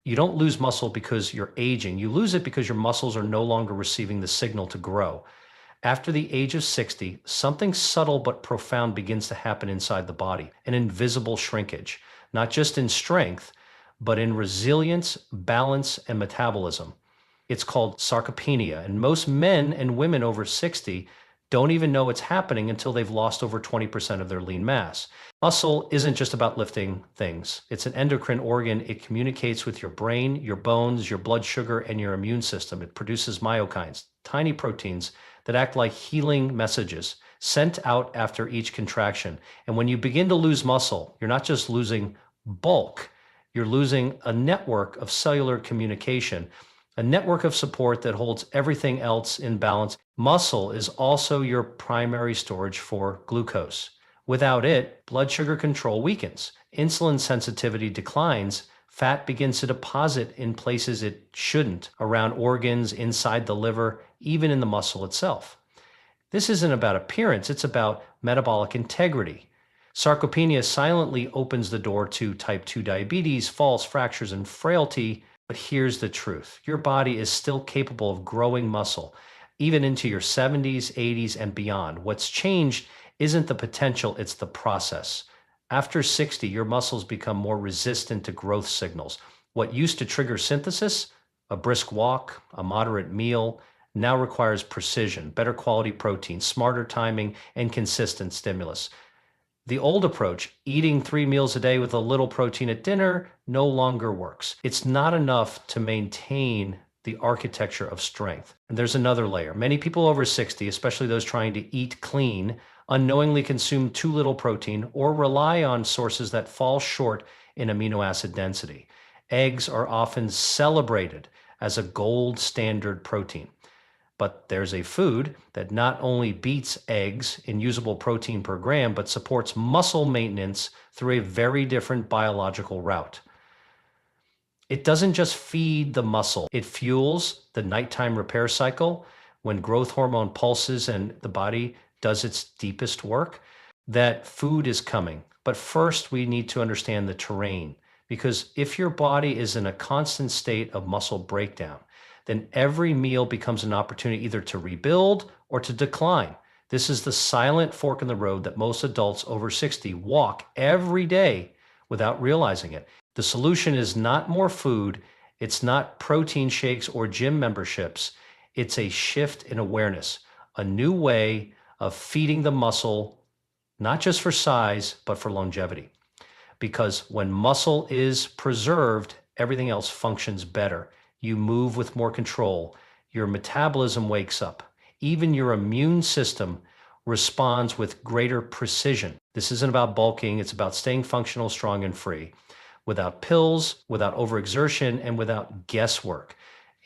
You don't lose muscle because you're aging. You lose it because your muscles are no longer receiving the signal to grow. After the age of 60, something subtle but profound begins to happen inside the body, an invisible shrinkage, not just in strength, but in resilience, balance, and metabolism. It's called sarcopenia, and most men and women over 60 don't even know it's happening until they've lost over 20% of their lean mass. Muscle isn't just about lifting things. It's an endocrine organ. It communicates with your brain, your bones, your blood sugar, and your immune system. It produces myokines, tiny proteins that act like healing messages sent out after each contraction. And when you begin to lose muscle, you're not just losing bulk, you're losing a network of cellular communication, a network of support that holds everything else in balance. Muscle is also your primary storage for glucose. Without it, blood sugar control weakens, insulin sensitivity declines, fat begins to deposit in places it shouldn't, around organs, inside the liver, even in the muscle itself. This isn't about appearance, it's about metabolic integrity. Sarcopenia silently opens the door to type 2 diabetes, falls, fractures, and frailty. But here's the truth. Your body is still capable of growing muscle, even into your 70s, 80s, and beyond. What's changed isn't the potential, it's the process. After 60, your muscles become more resistant to growth signals. What used to trigger synthesis, a brisk walk, a moderate meal, now requires precision, better quality protein, smarter timing, and consistent stimulus. The old approach, eating 3 meals a day with a little protein at dinner, no longer works. It's not enough to maintain the architecture of strength. And there's another layer. Many people over 60, especially those trying to eat clean, unknowingly consume too little protein or rely on sources that fall short in amino acid density. Eggs are often celebrated as a gold standard protein. But there's a food that not only beats eggs in usable protein per gram, but supports muscle maintenance through a very different biological route. It doesn't just feed the muscle, it fuels the nighttime repair cycle when growth hormone pulses and the body does its deepest work. That food is coming. But first, we need to understand the terrain, because if your body is in a constant state of muscle breakdown, then every meal becomes an opportunity either to rebuild or to decline. This is the silent fork in the road that most adults over 60 walk every day without realizing it. The solution is not more food, it's not protein shakes or gym memberships, it's a shift in awareness, a new way of feeding the muscle, not just for size, but for longevity. Because when muscle is preserved, everything else functions better. You move with more control. Your metabolism wakes up. Even your immune system responds with greater precision. This isn't about bulking. It's about staying functional, strong, and free, without pills, without overexertion, and without guesswork.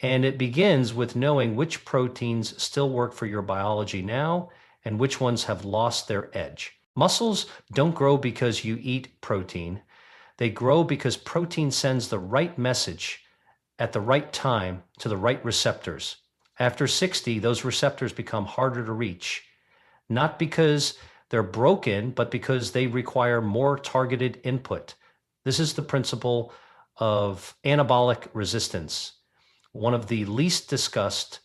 And it begins with knowing which proteins still work for your biology now and which ones have lost their edge. Muscles don't grow because you eat protein. They grow because protein sends the right message at the right time to the right receptors. After 60, those receptors become harder to reach, not because they're broken, but because they require more targeted input. This is the principle of anabolic resistance, one of the least discussed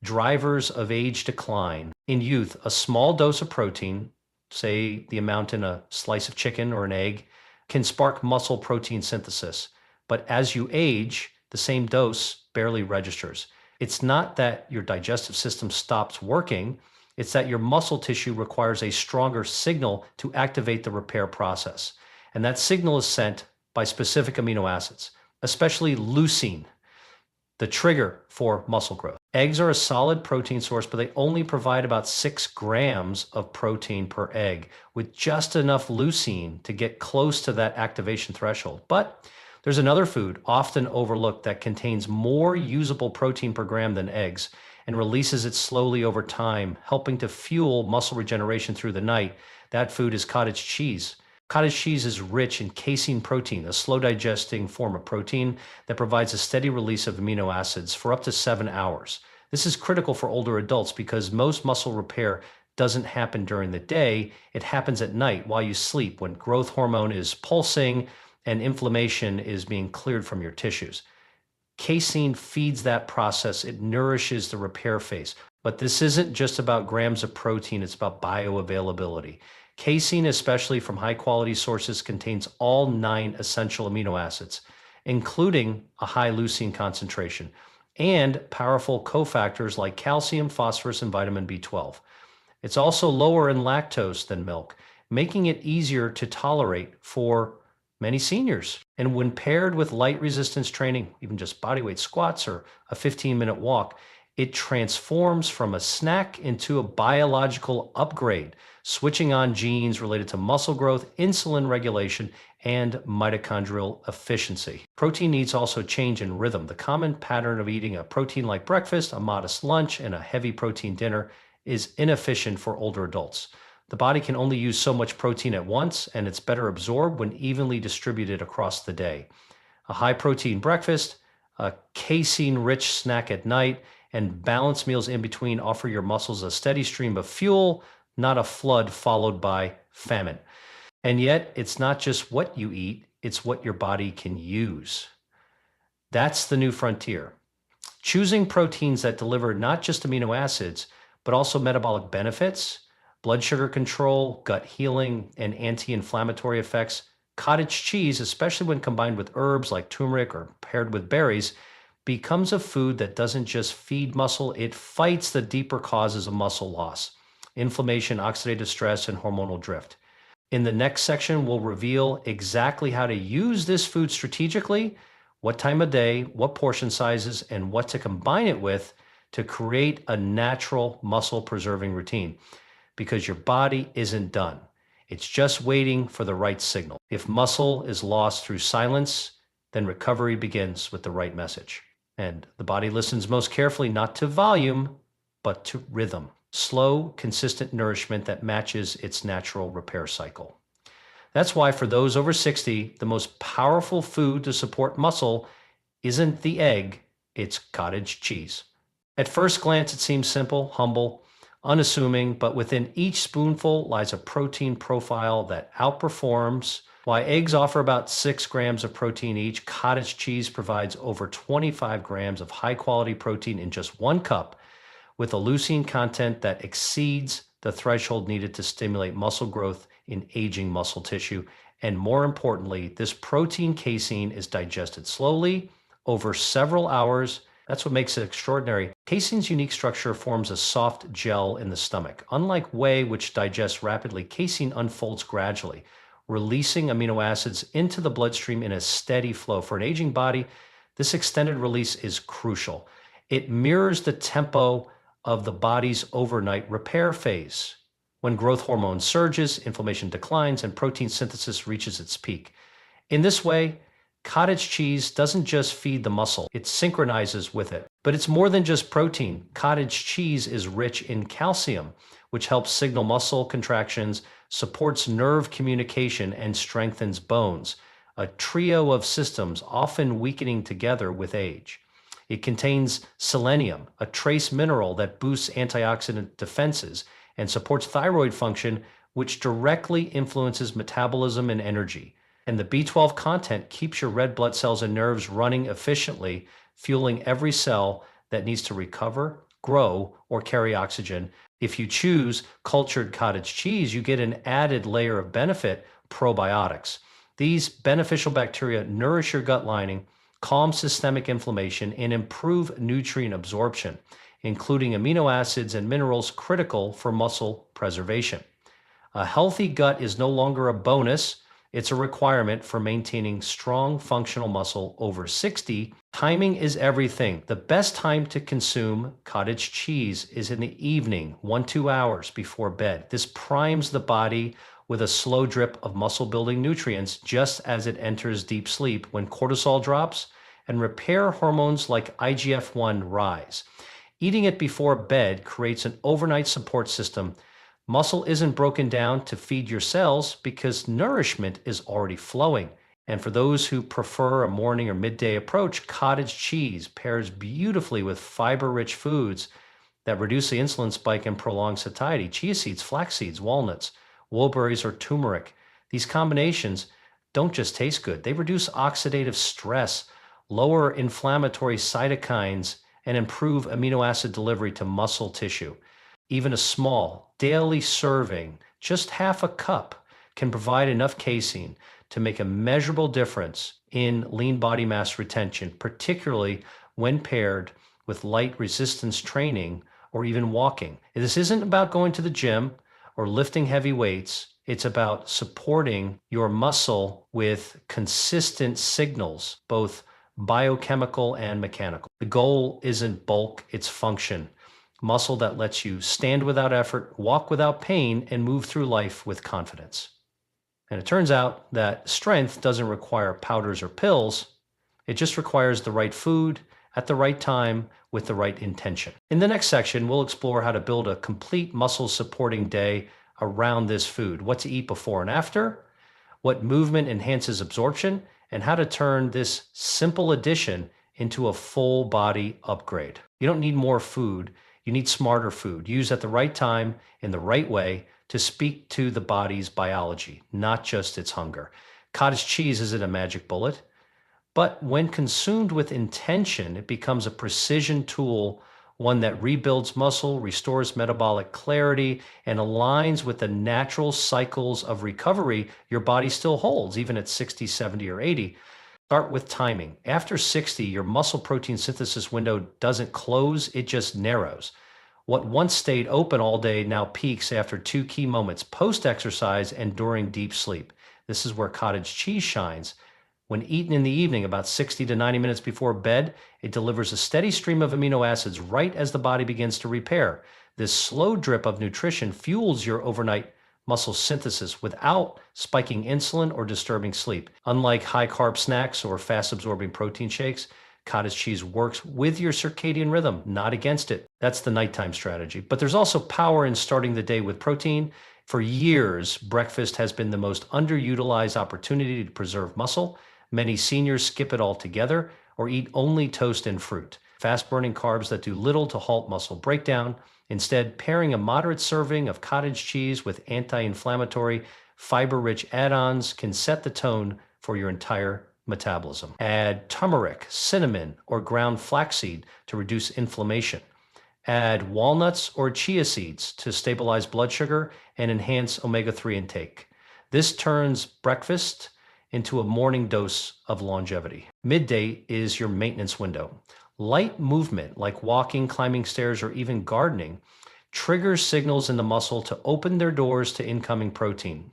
drivers of age decline. In youth, a small dose of protein, say the amount in a slice of chicken or an egg, can spark muscle protein synthesis. But as you age, the same dose barely registers. It's not that your digestive system stops working, it's that your muscle tissue requires a stronger signal to activate the repair process. And that signal is sent by specific amino acids, especially leucine, the trigger for muscle growth. Eggs are a solid protein source, but they only provide about 6 grams of protein per egg, with just enough leucine to get close to that activation threshold. But there's another food often overlooked that contains more usable protein per gram than eggs and releases it slowly over time, helping to fuel muscle regeneration through the night. That food is cottage cheese. Cottage cheese is rich in casein protein, a slow digesting form of protein that provides a steady release of amino acids for up to 7 hours. This is critical for older adults because most muscle repair doesn't happen during the day. It happens at night while you sleep, when growth hormone is pulsing and inflammation is being cleared from your tissues. Casein feeds that process. It nourishes the repair phase. But this isn't just about grams of protein, it's about bioavailability. Casein, especially from high quality sources, contains all 9 essential amino acids, including a high leucine concentration, and powerful cofactors like calcium, phosphorus, and vitamin B12. It's also lower in lactose than milk, making it easier to tolerate for many seniors. And when paired with light resistance training, even just bodyweight squats or a 15-minute walk, it transforms from a snack into a biological upgrade, switching on genes related to muscle growth, insulin regulation, and mitochondrial efficiency. Protein needs also change in rhythm. The common pattern of eating a protein-like breakfast, a modest lunch, and a heavy protein dinner is inefficient for older adults. The body can only use so much protein at once, and it's better absorbed when evenly distributed across the day. A high-protein breakfast, a casein-rich snack at night, and balanced meals in between offer your muscles a steady stream of fuel, not a flood followed by famine. And yet, it's not just what you eat, it's what your body can use. That's the new frontier. Choosing proteins that deliver not just amino acids, but also metabolic benefits, blood sugar control, gut healing, and anti-inflammatory effects. Cottage cheese, especially when combined with herbs like turmeric or paired with berries, becomes a food that doesn't just feed muscle, it fights the deeper causes of muscle loss, inflammation, oxidative stress, and hormonal drift. In the next section, we'll reveal exactly how to use this food strategically, what time of day, what portion sizes, and what to combine it with to create a natural muscle-preserving routine. Because your body isn't done. It's just waiting for the right signal. If muscle is lost through silence, then recovery begins with the right message. And the body listens most carefully not to volume, but to rhythm. Slow, consistent nourishment that matches its natural repair cycle. That's why for those over 60, the most powerful food to support muscle isn't the egg, it's cottage cheese. At first glance, it seems simple, humble, unassuming, but within each spoonful lies a protein profile that outperforms. While eggs offer about 6 grams of protein each, cottage cheese provides over 25 grams of high-quality protein in just 1 cup, with a leucine content that exceeds the threshold needed to stimulate muscle growth in aging muscle tissue. And more importantly, this protein casein is digested slowly over several hours. That's what makes it extraordinary. Casein's unique structure forms a soft gel in the stomach. Unlike whey, which digests rapidly, casein unfolds gradually, releasing amino acids into the bloodstream in a steady flow. For an aging body, this extended release is crucial. It mirrors the tempo of the body's overnight repair phase, when growth hormone surges, inflammation declines, and protein synthesis reaches its peak. In this way, cottage cheese doesn't just feed the muscle, it synchronizes with it. But it's more than just protein. Cottage cheese is rich in calcium, which helps signal muscle contractions, supports nerve communication, and strengthens bones, a trio of systems often weakening together with age. It contains selenium, a trace mineral that boosts antioxidant defenses and supports thyroid function, which directly influences metabolism and energy. And the B12 content keeps your red blood cells and nerves running efficiently, fueling every cell that needs to recover, grow, or carry oxygen. If you choose cultured cottage cheese, you get an added layer of benefit: probiotics. These beneficial bacteria nourish your gut lining, calm systemic inflammation, and improve nutrient absorption, including amino acids and minerals critical for muscle preservation. A healthy gut is no longer a bonus, it's a requirement for maintaining strong functional muscle over 60. Timing is everything. The best time to consume cottage cheese is in the evening, 1-2 hours before bed. This primes the body with a slow drip of muscle-building nutrients just as it enters deep sleep, when cortisol drops and repair hormones like IGF-1 rise. Eating it before bed creates an overnight support system. Muscle isn't broken down to feed your cells because nourishment is already flowing. And for those who prefer a morning or midday approach, cottage cheese pairs beautifully with fiber-rich foods that reduce the insulin spike and prolong satiety. Chia seeds, flax seeds, walnuts, woolberries, or turmeric. These combinations don't just taste good, they reduce oxidative stress lower inflammatory cytokines, and improve amino acid delivery to muscle tissue. Even a small daily serving, just half a cup, can provide enough casein to make a measurable difference in lean body mass retention, particularly when paired with light resistance training or even walking. This isn't about going to the gym or lifting heavy weights. It's about supporting your muscle with consistent signals, both biochemical and mechanical. The goal isn't bulk, it's function. Muscle that lets you stand without effort, walk without pain, and move through life with confidence. And it turns out that strength doesn't require powders or pills. It just requires the right food at the right time with the right intention. In the next section, we'll explore how to build a complete muscle supporting day around this food, what to eat before and after, what movement enhances absorption, and how to turn this simple addition into a full body upgrade. You don't need more food. You need smarter food, used at the right time in the right way to speak to the body's biology, not just its hunger. Cottage cheese isn't a magic bullet, but when consumed with intention, it becomes a precision tool, one that rebuilds muscle, restores metabolic clarity, and aligns with the natural cycles of recovery your body still holds, even at 60, 70, or 80. Start with timing. After 60, your muscle protein synthesis window doesn't close, it just narrows. What once stayed open all day now peaks after two key moments, post-exercise and during deep sleep. This is where cottage cheese shines. When eaten in the evening, about 60 to 90 minutes before bed, it delivers a steady stream of amino acids right as the body begins to repair. This slow drip of nutrition fuels your overnight muscle synthesis without spiking insulin or disturbing sleep. Unlike high-carb snacks or fast-absorbing protein shakes, cottage cheese works with your circadian rhythm, not against it. That's the nighttime strategy. But there's also power in starting the day with protein. For years, breakfast has been the most underutilized opportunity to preserve muscle. Many seniors skip it altogether or eat only toast and fruit, fast-burning carbs that do little to halt muscle breakdown. Instead, pairing a moderate serving of cottage cheese with anti-inflammatory, fiber-rich add-ons can set the tone for your entire metabolism. Add turmeric, cinnamon, or ground flaxseed to reduce inflammation. Add walnuts or chia seeds to stabilize blood sugar and enhance omega-3 intake. This turns breakfast into a morning dose of longevity. Midday is your maintenance window. Light movement, like walking, climbing stairs, or even gardening, triggers signals in the muscle to open their doors to incoming protein.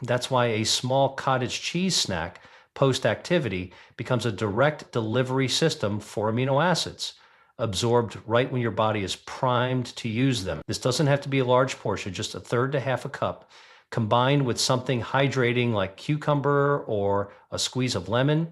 That's why a small cottage cheese snack post-activity becomes a direct delivery system for amino acids, absorbed right when your body is primed to use them. This doesn't have to be a large portion, just a third to half a cup, combined with something hydrating like cucumber or a squeeze of lemon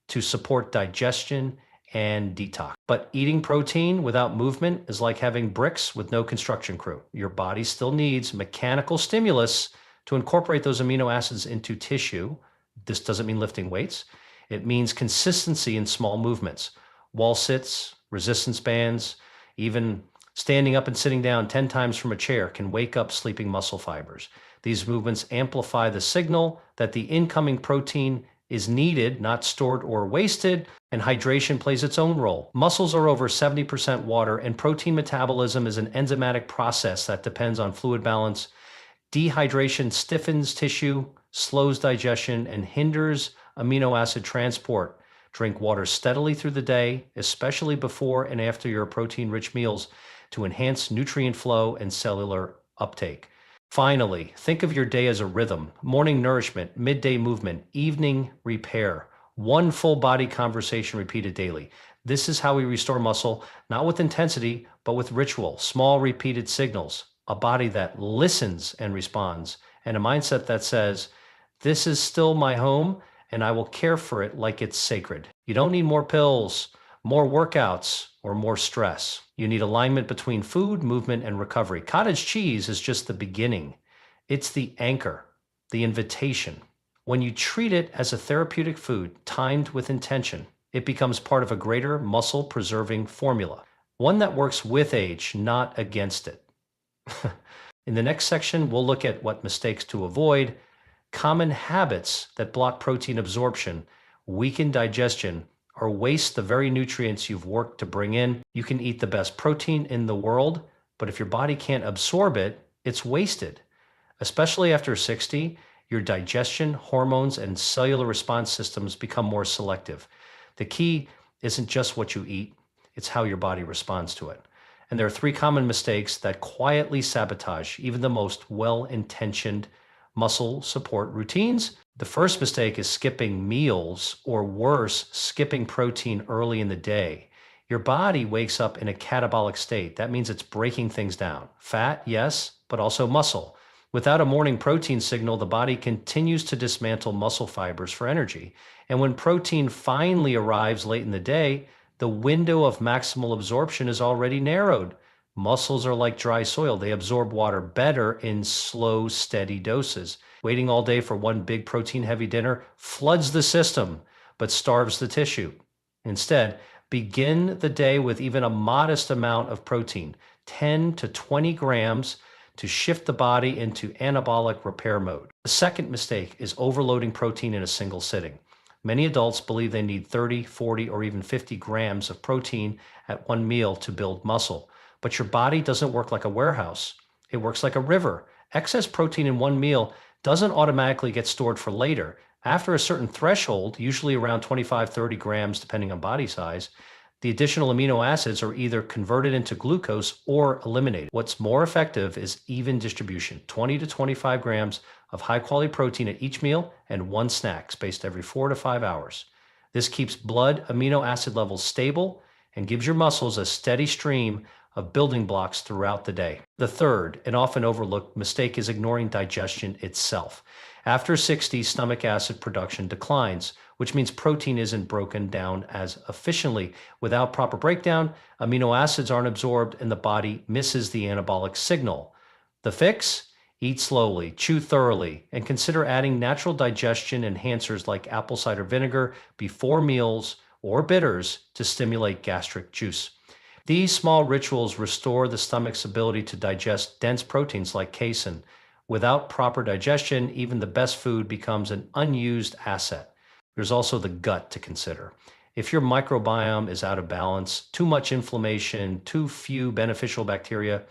to support digestion and detox. But eating protein without movement is like having bricks with no construction crew. Your body still needs mechanical stimulus to incorporate those amino acids into tissue. This doesn't mean lifting weights. It means consistency in small movements. Wall sits, resistance bands, even standing up and sitting down 10 times from a chair can wake up sleeping muscle fibers. These movements amplify the signal that the incoming protein is needed, not stored or wasted, and hydration plays its own role. Muscles are over 70% water, and protein metabolism is an enzymatic process that depends on fluid balance. Dehydration stiffens tissue, slows digestion, and hinders amino acid transport. Drink water steadily through the day, especially before and after your protein-rich meals, to enhance nutrient flow and cellular uptake. Finally, think of your day as a rhythm: morning nourishment, midday movement, evening repair. One full body conversation repeated daily. This is how we restore muscle, not with intensity, but with ritual, small repeated signals, a body that listens and responds, and a mindset that says, this is still my home, and I will care for it like it's sacred. You don't need more pills, more workouts, or more stress. You need alignment between food, movement, and recovery. Cottage cheese is just the beginning. It's the anchor, the invitation. When you treat it as a therapeutic food, timed with intention, it becomes part of a greater muscle-preserving formula, one that works with age, not against it. In the next section, we'll look at what mistakes to avoid, common habits that block protein absorption, weaken digestion, or waste the very nutrients you've worked to bring in. You can eat the best protein in the world, but if your body can't absorb it, it's wasted. Especially after 60, your digestion, hormones, and cellular response systems become more selective. The key isn't just what you eat, it's how your body responds to it. And there are three common mistakes that quietly sabotage even the most well-intentioned muscle support routines. The first mistake is skipping meals, or worse, skipping protein early in the day. Your body wakes up in a catabolic state. That means it's breaking things down. Fat, yes, but also muscle. Without a morning protein signal, the body continues to dismantle muscle fibers for energy. And when protein finally arrives late in the day, the window of maximal absorption is already narrowed. Muscles are like dry soil. They absorb water better in slow, steady doses. Waiting all day for one big protein-heavy dinner floods the system, but starves the tissue. Instead, begin the day with even a modest amount of protein, 10 to 20 grams, to shift the body into anabolic repair mode. The second mistake is overloading protein in a single sitting. Many adults believe they need 30, 40, or even 50 grams of protein at one meal to build muscle. But your body doesn't work like a warehouse. It works like a river. Excess protein in one meal doesn't automatically get stored for later. After a certain threshold, usually around 25, 30 grams, depending on body size, the additional amino acids are either converted into glucose or eliminated. What's more effective is even distribution, 20 to 25 grams of high-quality protein at each meal and one snack spaced every 4 to 5 hours. This keeps blood amino acid levels stable and gives your muscles a steady stream of building blocks throughout the day. The third, and often overlooked, mistake is ignoring digestion itself. After 60, stomach acid production declines, which means protein isn't broken down as efficiently. Without proper breakdown, amino acids aren't absorbed and the body misses the anabolic signal. The fix? Eat slowly, chew thoroughly, and consider adding natural digestion enhancers like apple cider vinegar before meals or bitters to stimulate gastric juice. These small rituals restore the stomach's ability to digest dense proteins like casein. Without proper digestion, even the best food becomes an unused asset. There's also the gut to consider. If your microbiome is out of balance, too much inflammation, too few beneficial bacteria,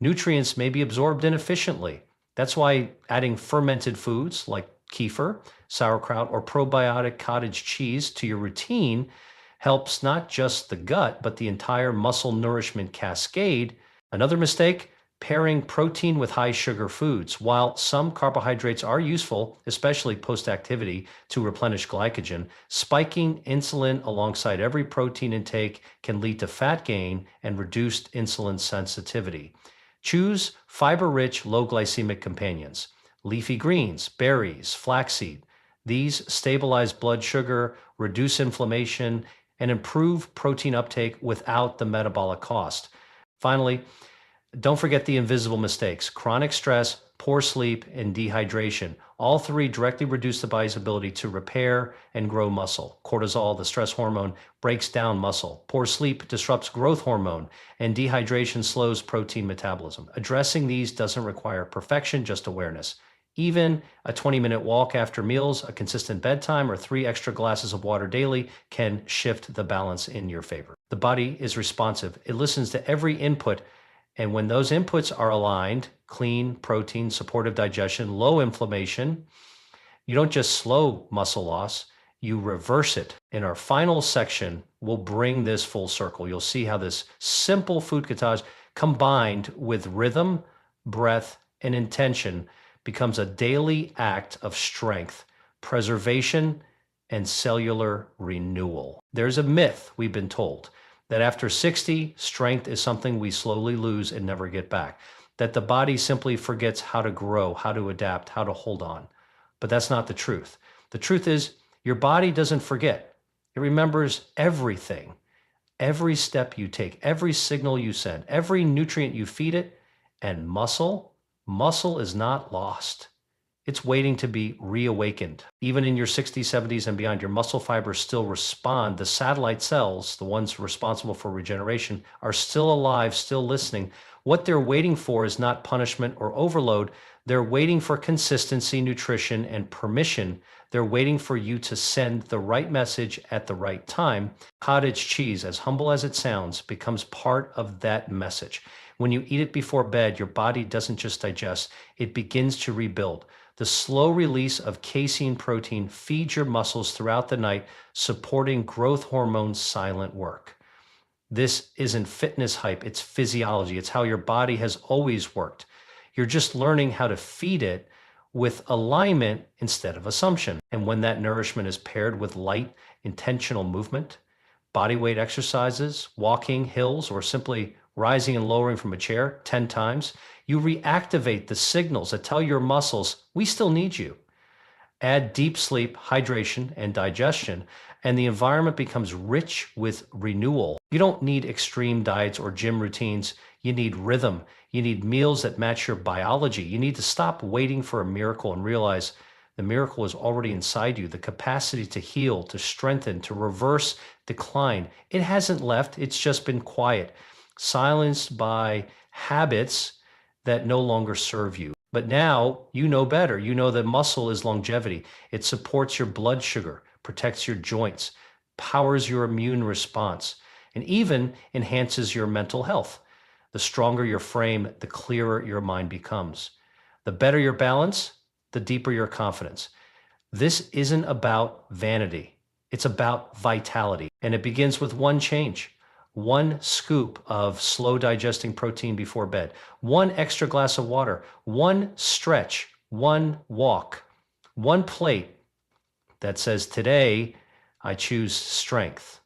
nutrients may be absorbed inefficiently. That's why adding fermented foods like kefir, sauerkraut, or probiotic cottage cheese to your routine helps not just the gut, but the entire muscle nourishment cascade. Another mistake, pairing protein with high sugar foods. While some carbohydrates are useful, especially post-activity, to replenish glycogen, spiking insulin alongside every protein intake can lead to fat gain and reduced insulin sensitivity. Choose fiber-rich, low glycemic companions. Leafy greens, berries, flaxseed. These stabilize blood sugar, reduce inflammation, and improve protein uptake without the metabolic cost. Finally, don't forget the invisible mistakes: chronic stress, poor sleep, and dehydration. All three directly reduce the body's ability to repair and grow muscle. Cortisol, the stress hormone, breaks down muscle. Poor sleep disrupts growth hormone, and dehydration slows protein metabolism. Addressing these doesn't require perfection, just awareness. Even a 20-minute walk after meals, a consistent bedtime, or 3 extra glasses of water daily can shift the balance in your favor. The body is responsive. It listens to every input, and when those inputs are aligned, clean, protein, supportive digestion, low inflammation, you don't just slow muscle loss, you reverse it. In our final section, we'll bring this full circle. You'll see how this simple food ketosis combined with rhythm, breath, and intention becomes a daily act of strength, preservation, and cellular renewal. There's a myth, we've been told, that after 60, strength is something we slowly lose and never get back, that the body simply forgets how to grow, how to adapt, how to hold on. But that's not the truth. The truth is, your body doesn't forget. It remembers everything, every step you take, every signal you send, every nutrient you feed it, and muscle is not lost. It's waiting to be reawakened. Even in your 60s, 70s, and beyond, your muscle fibers still respond. The satellite cells, the ones responsible for regeneration, are still alive, still listening. What they're waiting for is not punishment or overload. They're waiting for consistency, nutrition, and permission They're waiting for you to send the right message at the right time. Cottage cheese, as humble as it sounds, becomes part of that message. When you eat it before bed, your body doesn't just digest, it begins to rebuild. The slow release of casein protein feeds your muscles throughout the night, supporting growth hormone's silent work. This isn't fitness hype, it's physiology. It's how your body has always worked. You're just learning how to feed it with alignment instead of assumption. And when that nourishment is paired with light, intentional movement, body weight exercises, walking hills, or simply rising and lowering from a chair 10 times, you reactivate the signals that tell your muscles, we still need you. Add deep sleep, hydration, and digestion, and the environment becomes rich with renewal. You don't need extreme diets or gym routines. You need rhythm. You need meals that match your biology. You need to stop waiting for a miracle and realize the miracle is already inside you. The capacity to heal, to strengthen, to reverse decline. It hasn't left. It's just been quiet, silenced by habits that no longer serve you. But now you know better. You know that muscle is longevity. It supports your blood sugar, protects your joints, powers your immune response, and even enhances your mental health. The stronger your frame, the clearer your mind becomes. The better your balance, the deeper your confidence. This isn't about vanity. It's about vitality. And it begins with one change. One scoop of slow digesting protein before bed, one extra glass of water, one stretch, one walk, one plate that says, today I choose strength.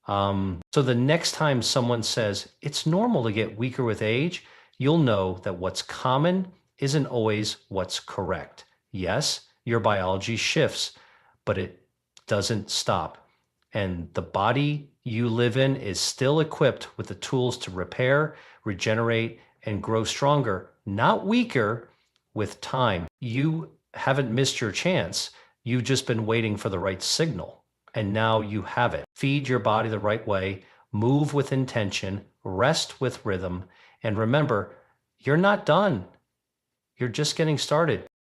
So the next time someone says it's normal to get weaker with age, you'll know that what's common isn't always what's correct. Yes, your biology shifts, but it doesn't stop. And the body you live in is still equipped with the tools to repair, regenerate, and grow stronger, not weaker, with time. You haven't missed your chance. You've just been waiting for the right signal, and now you have it. Feed your body the right way, move with intention, rest with rhythm, and remember, you're not done. You're just getting started.